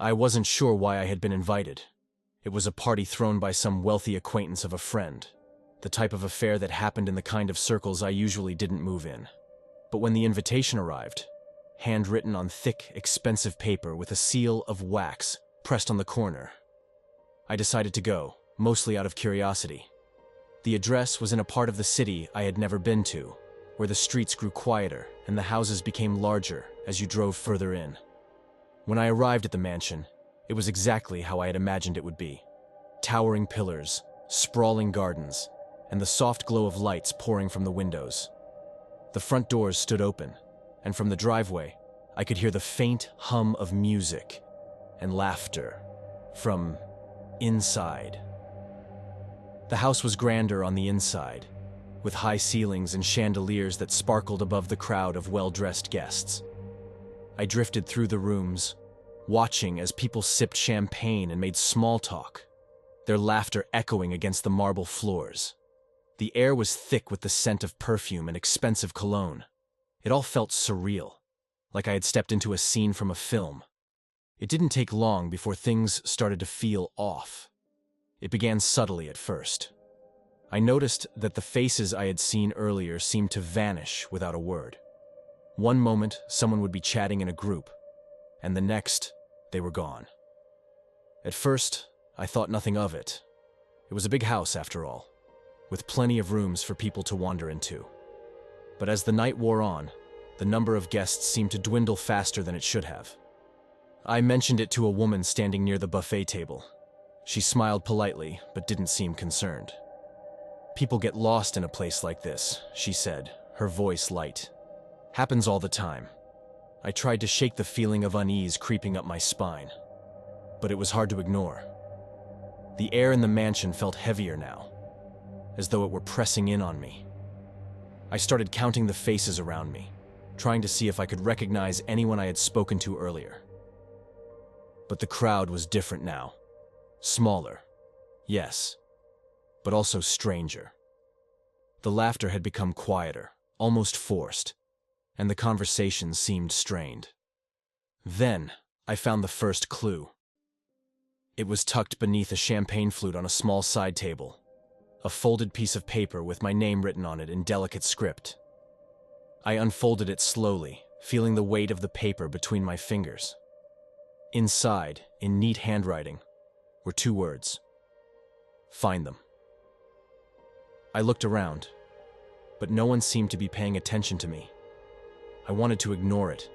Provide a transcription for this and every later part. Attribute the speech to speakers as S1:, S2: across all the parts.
S1: I wasn't sure why I had been invited. It was a party thrown by some wealthy acquaintance of a friend, the type of affair that happened in the kind of circles I usually didn't move in. But when the invitation arrived, handwritten on thick, expensive paper with a seal of wax pressed on the corner, I decided to go, mostly out of curiosity. The address was in a part of the city I had never been to, where the streets grew quieter and the houses became larger as you drove further in. When I arrived at the mansion, it was exactly how I had imagined it would be. Towering pillars, sprawling gardens, and the soft glow of lights pouring from the windows. The front doors stood open, and from the driveway, I could hear the faint hum of music and laughter from inside. The house was grander on the inside, with high ceilings and chandeliers that sparkled above the crowd of well-dressed guests. I drifted through the rooms, watching as people sipped champagne and made small talk, their laughter echoing against the marble floors. The air was thick with the scent of perfume and expensive cologne. It all felt surreal, like I had stepped into a scene from a film. It didn't take long before things started to feel off. It began subtly at first. I noticed that the faces I had seen earlier seemed to vanish without a word. One moment, someone would be chatting in a group, and the next, they were gone. At first, I thought nothing of it. It was a big house, after all, with plenty of rooms for people to wander into. But as the night wore on, the number of guests seemed to dwindle faster than it should have. I mentioned it to a woman standing near the buffet table. She smiled politely, but didn't seem concerned. "People get lost in a place like this," she said, her voice light. "Happens all the time." I tried to shake the feeling of unease creeping up my spine, but it was hard to ignore. The air in the mansion felt heavier now, as though it were pressing in on me. I started counting the faces around me, trying to see if I could recognize anyone I had spoken to earlier. But the crowd was different now. Smaller, yes, but also stranger. The laughter had become quieter, almost forced, and the conversations seemed strained. Then, I found the first clue. It was tucked beneath a champagne flute on a small side table, a folded piece of paper with my name written on it in delicate script. I unfolded it slowly, feeling the weight of the paper between my fingers. Inside, in neat handwriting, were 2 words: "Find them." I looked around, but no one seemed to be paying attention to me. I wanted to ignore it,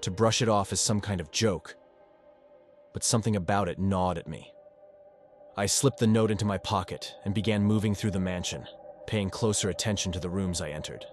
S1: to brush it off as some kind of joke, but something about it gnawed at me. I slipped the note into my pocket and began moving through the mansion, paying closer attention to the rooms I entered.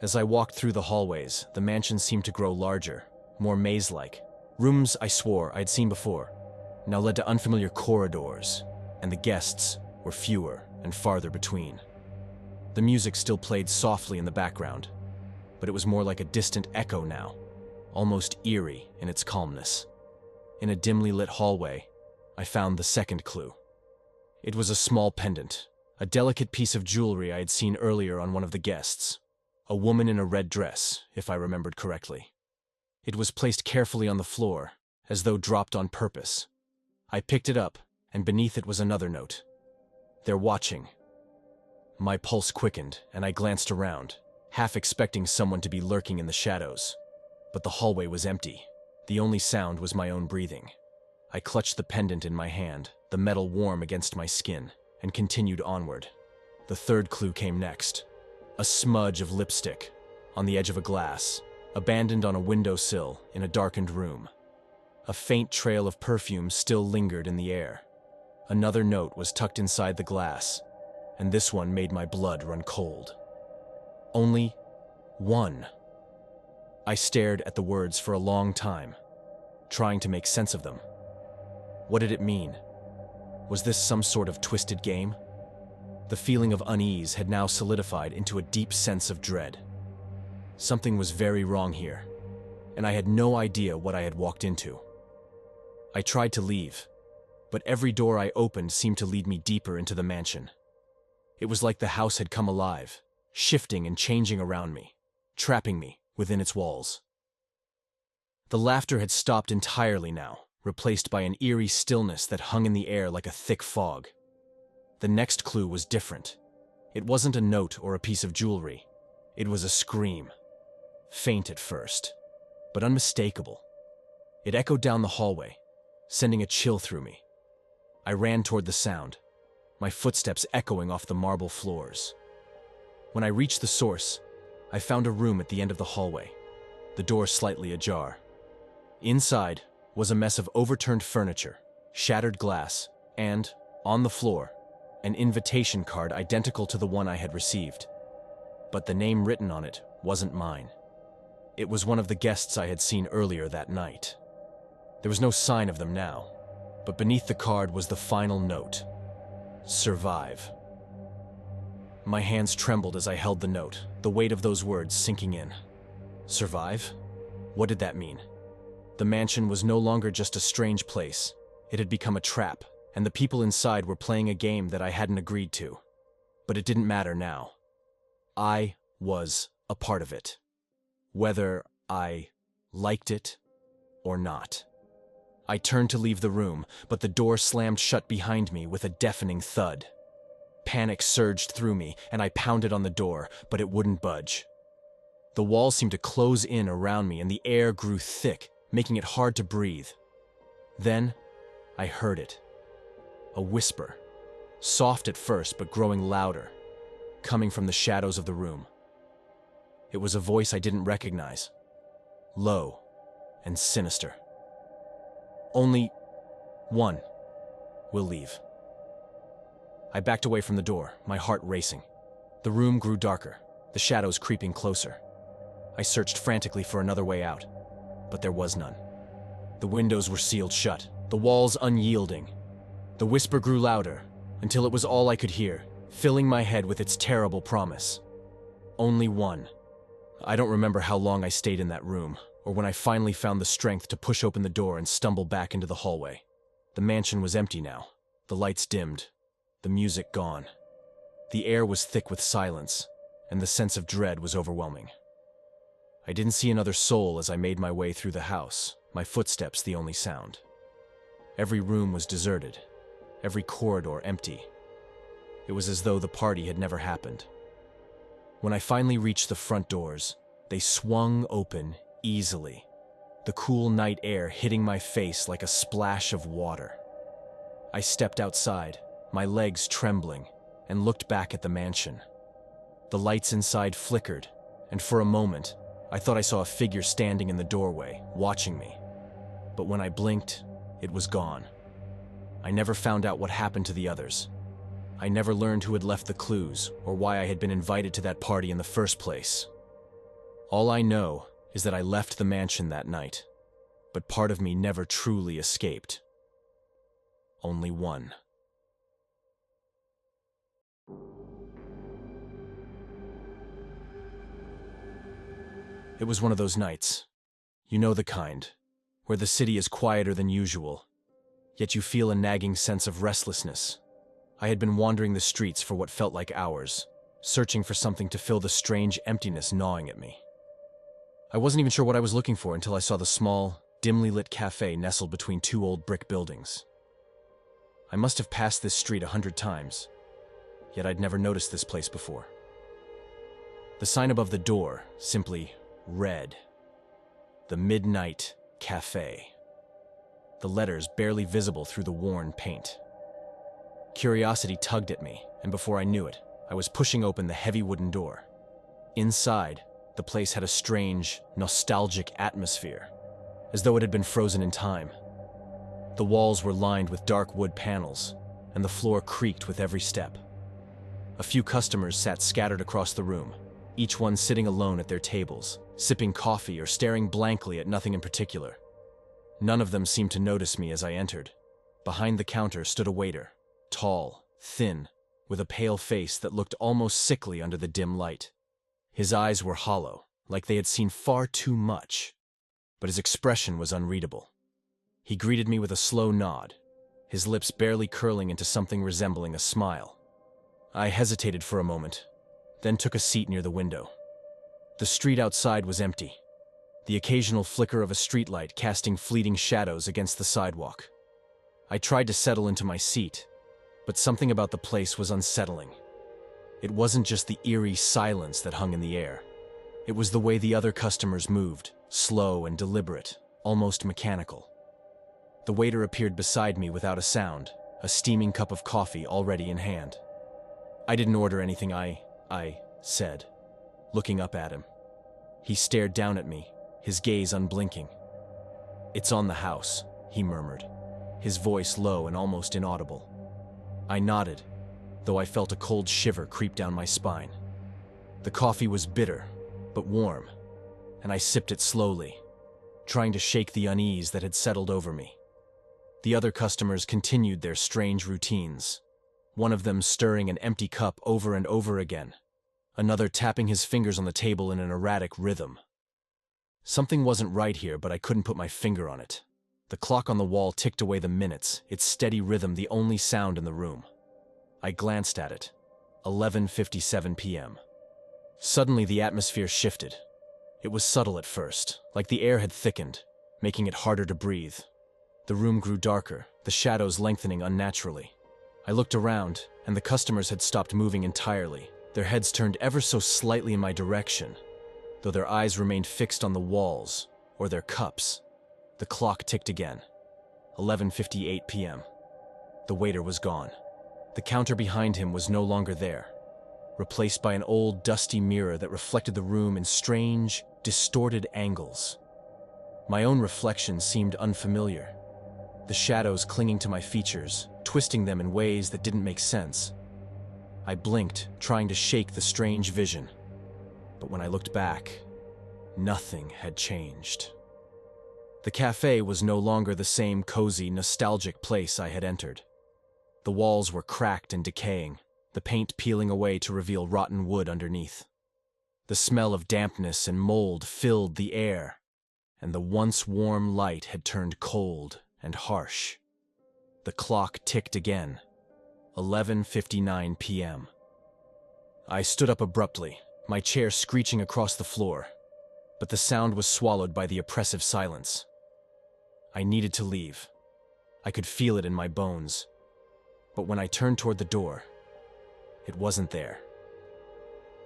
S1: As I walked through the hallways, the mansion seemed to grow larger, more maze-like. Rooms I swore I'd seen before now led to unfamiliar corridors, and the guests were fewer and farther between. The music still played softly in the background, but it was more like a distant echo now, almost eerie in its calmness. In a dimly lit hallway, I found the second clue. It was a small pendant, a delicate piece of jewelry I had seen earlier on one of the guests, a woman in a red dress, if I remembered correctly. It was placed carefully on the floor, as though dropped on purpose. I picked it up, and beneath it was another note. "They're watching." My pulse quickened, and I glanced around, half expecting someone to be lurking in the shadows. But the hallway was empty. The only sound was my own breathing. I clutched the pendant in my hand, the metal warm against my skin, and continued onward. The third clue came next. A smudge of lipstick, on the edge of a glass, abandoned on a windowsill in a darkened room. A faint trail of perfume still lingered in the air. Another note was tucked inside the glass, and this one made my blood run cold. Only one. I stared at the words for a long time, trying to make sense of them. What did it mean? Was this some sort of twisted game? The feeling of unease had now solidified into a deep sense of dread. Something was very wrong here, and I had no idea what I had walked into. I tried to leave, but every door I opened seemed to lead me deeper into the mansion. It was like the house had come alive, shifting and changing around me, trapping me within its walls. The laughter had stopped entirely now, replaced by an eerie stillness that hung in the air like a thick fog. The next clue was different. It wasn't a note or a piece of jewelry. It was a scream. Faint at first, but unmistakable. It echoed down the hallway, sending a chill through me. I ran toward the sound, my footsteps echoing off the marble floors. When I reached the source, I found a room at the end of the hallway, the door slightly ajar. Inside was a mess of overturned furniture, shattered glass, and, on the floor, an invitation card identical to the one I had received. But the name written on it wasn't mine. It was one of the guests I had seen earlier that night. There was no sign of them now, but beneath the card was the final note: survive. My hands trembled as I held the note, the weight of those words sinking in. Survive? What did that mean? The mansion was no longer just a strange place. It had become a trap, and the people inside were playing a game that I hadn't agreed to. But it didn't matter now. I was a part of it, whether I liked it or not. I turned to leave the room, but the door slammed shut behind me with a deafening thud. Panic surged through me, and I pounded on the door, but it wouldn't budge. The walls seemed to close in around me, and the air grew thick, making it hard to breathe. Then, I heard it. A whisper, soft at first but growing louder, coming from the shadows of the room. It was a voice I didn't recognize, low and sinister. Only one will leave. I backed away from the door, my heart racing. The room grew darker, the shadows creeping closer. I searched frantically for another way out, but there was none. The windows were sealed shut, the walls unyielding. The whisper grew louder, until it was all I could hear, filling my head with its terrible promise. Only one. I don't remember how long I stayed in that room, or when I finally found the strength to push open the door and stumble back into the hallway. The mansion was empty now, the lights dimmed, the music gone. The air was thick with silence, and the sense of dread was overwhelming. I didn't see another soul as I made my way through the house, my footsteps the only sound. Every room was deserted, every corridor empty. It was as though the party had never happened. When I finally reached the front doors, they swung open easily, the cool night air hitting my face like a splash of water. I stepped outside, my legs trembling, and looked back at the mansion. The lights inside flickered, and for a moment, I thought I saw a figure standing in the doorway, watching me. But when I blinked, it was gone. I never found out what happened to the others. I never learned who had left the clues, or why I had been invited to that party in the first place. All I know is that I left the mansion that night, but part of me never truly escaped. Only one. It was one of those nights. You know the kind, where the city is quieter than usual, yet you feel a nagging sense of restlessness. I had been wandering the streets for what felt like hours, searching for something to fill the strange emptiness gnawing at me. I wasn't even sure what I was looking for until I saw the small, dimly lit cafe nestled between two old brick buildings. I must have passed this street 100 times, yet I'd never noticed this place before. The sign above the door simply read, "The Midnight Cafe." The letters barely visible through the worn paint. Curiosity tugged at me, and before I knew it, I was pushing open the heavy wooden door. Inside, the place had a strange, nostalgic atmosphere, as though it had been frozen in time. The walls were lined with dark wood panels, and the floor creaked with every step. A few customers sat scattered across the room, each one sitting alone at their tables, sipping coffee or staring blankly at nothing in particular. None of them seemed to notice me as I entered. Behind the counter stood a waiter, tall, thin, with a pale face that looked almost sickly under the dim light. His eyes were hollow, like they had seen far too much, but his expression was unreadable. He greeted me with a slow nod, his lips barely curling into something resembling a smile. I hesitated for a moment, then took a seat near the window. The street outside was empty. the occasional flicker of a streetlight casting fleeting shadows against the sidewalk. I tried to settle into my seat, but something about the place was unsettling. It wasn't just the eerie silence that hung in the air. It was the way the other customers moved, slow and deliberate, almost mechanical. The waiter appeared beside me without a sound, a steaming cup of coffee already in hand. "I didn't order anything, I said, looking up at him. He stared down at me, his gaze unblinking. "It's on the house," he murmured, his voice low and almost inaudible. I nodded, though I felt a cold shiver creep down my spine. The coffee was bitter, but warm, and I sipped it slowly, trying to shake the unease that had settled over me. The other customers continued their strange routines, one of them stirring an empty cup over and over again, another tapping his fingers on the table in an erratic rhythm. Something wasn't right here, but I couldn't put my finger on it. The clock on the wall ticked away the minutes, its steady rhythm the only sound in the room. I glanced at it. 11:57 p.m. Suddenly the atmosphere shifted. It was subtle at first, like the air had thickened, making it harder to breathe. The room grew darker, the shadows lengthening unnaturally. I looked around, and the customers had stopped moving entirely, their heads turned ever so slightly in my direction, though their eyes remained fixed on the walls, or their cups. The clock ticked again. 11:58 p.m. The waiter was gone. The counter behind him was no longer there, replaced by an old, dusty mirror that reflected the room in strange, distorted angles. My own reflection seemed unfamiliar, the shadows clinging to my features, twisting them in ways that didn't make sense. I blinked, trying to shake the strange vision. But when I looked back, nothing had changed. The cafe was no longer the same cozy, nostalgic place I had entered. The walls were cracked and decaying, the paint peeling away to reveal rotten wood underneath. The smell of dampness and mold filled the air, and the once warm light had turned cold and harsh. The clock ticked again. 11:59 p.m. I stood up abruptly, my chair screeching across the floor, but the sound was swallowed by the oppressive silence. I needed to leave. I could feel it in my bones. But when I turned toward the door, it wasn't there.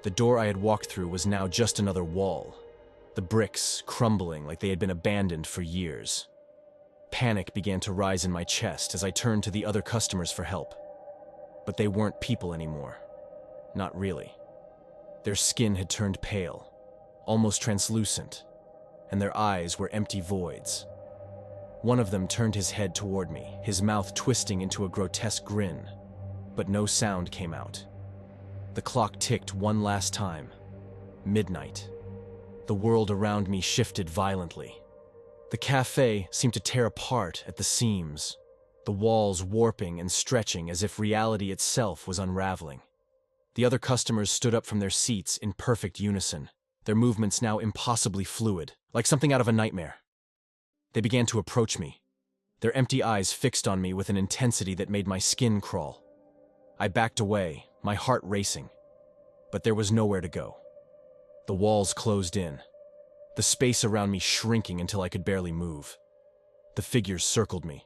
S1: The door I had walked through was now just another wall, the bricks crumbling like they had been abandoned for years. Panic began to rise in my chest as I turned to the other customers for help. But they weren't people anymore. Not really. Their skin had turned pale, almost translucent, and their eyes were empty voids. One of them turned his head toward me, his mouth twisting into a grotesque grin, but no sound came out. The clock ticked one last time. Midnight. The world around me shifted violently. The cafe seemed to tear apart at the seams, the walls warping and stretching as if reality itself was unraveling. The other customers stood up from their seats in perfect unison, their movements now impossibly fluid, like something out of a nightmare. They began to approach me, their empty eyes fixed on me with an intensity that made my skin crawl. I backed away, my heart racing, but there was nowhere to go. The walls closed in, the space around me shrinking until I could barely move. The figures circled me,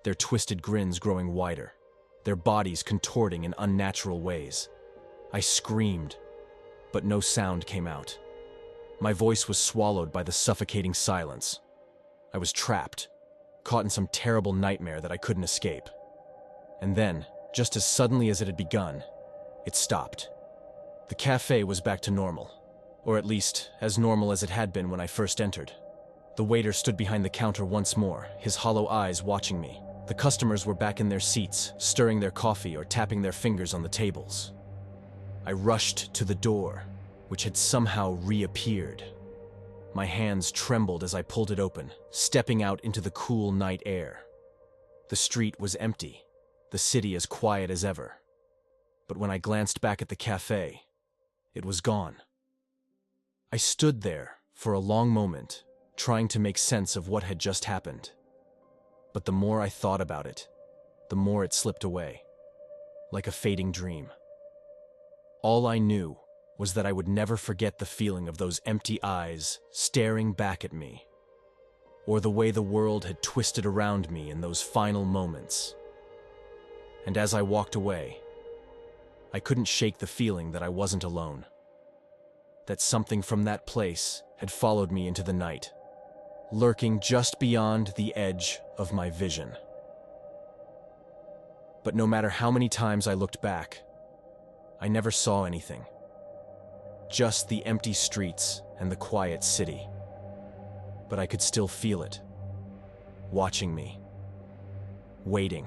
S1: their twisted grins growing wider, their bodies contorting in unnatural ways. I screamed, but no sound came out. My voice was swallowed by the suffocating silence. I was trapped, caught in some terrible nightmare that I couldn't escape. And then, just as suddenly as it had begun, it stopped. The cafe was back to normal, or at least as normal as it had been when I first entered. The waiter stood behind the counter once more, his hollow eyes watching me. The customers were back in their seats, stirring their coffee or tapping their fingers on the tables. I rushed to the door, which had somehow reappeared. My hands trembled as I pulled it open, stepping out into the cool night air. The street was empty, the city as quiet as ever. But when I glanced back at the cafe, it was gone. I stood there for a long moment, trying to make sense of what had just happened. But the more I thought about it, the more it slipped away, like a fading dream. All I knew was that I would never forget the feeling of those empty eyes staring back at me, or the way the world had twisted around me in those final moments. And as I walked away, I couldn't shake the feeling that I wasn't alone, that something from that place had followed me into the night, lurking just beyond the edge of my vision. But no matter how many times I looked back, I never saw anything. Just the empty streets and the quiet city. But I could still feel it, watching me, waiting.